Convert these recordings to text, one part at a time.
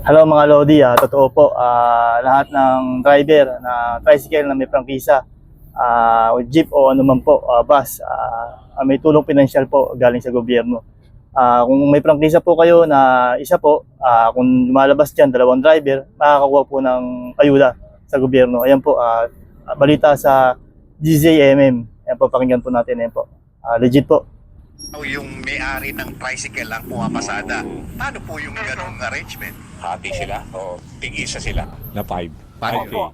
Hello mga Lodi, totoo po, lahat ng driver na tricycle na may prangkisa, o jeep o anuman po, bus, may tulong pinansyal po galing sa gobyerno. Kung may prangkisa po kayo na isa po, kung lumalabas dyan, dalawang driver, makakakuha po ng ayuda sa gobyerno. Ayan po, balita sa GZMM. Ayan po, pakinggan po natin. Ayan po, legit po. Yung may-ari ng tricycle lang pumapasada. Paano po yung ganong arrangement? Hati sila o tig-isa sila na 5. Paano Okay.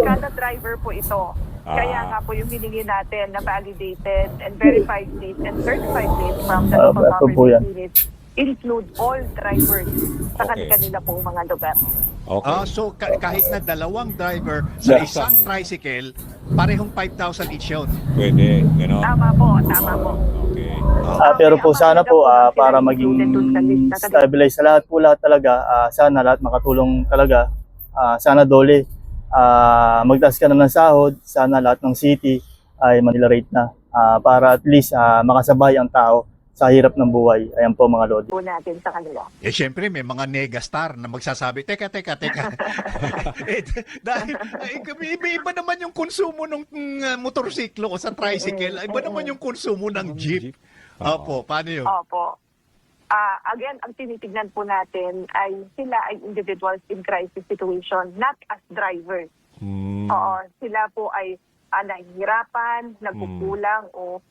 Kada driver po ito. Kaya nga po yung hiningi natin na validated and verified dates and certified dates from the local ito po yan. government units include all drivers sa Okay. kanila pong mga lugar. Okay. So kahit na dalawang driver sa Yeah. isang tricycle, parehong 5,000 each yun. Pwede, gano'n. Tama po, tama po. Okay. Pero po sana po, para maging stabilize sa lahat talaga, sana lahat makatulong talaga, sana dole, magtaas ka na ng sahod, sana lahat ng city ay Manila rate na, para at least makasabay ang tao sa hirap ng buhay. Ayan po mga Lodi. Po natin sa kanila. Eh syempre may mga negastar na magsasabi, teka. Dahil iba naman yung konsumo ng motorsiklo o sa tricycle, iba naman yung konsumo ng jeep. Opo, paano yun? Opo. Again, ang tinitignan po natin ay sila ay individuals in crisis situation, not as drivers. Oo, sila po ay nahihirapan, nagkukulang o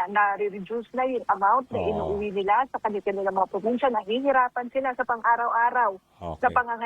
na-reduce na yung amount na inuuwi nila sa kanilang mga probinsya. Nahihirapan sila sa pang-araw-araw, Okay. sa pangangailangan.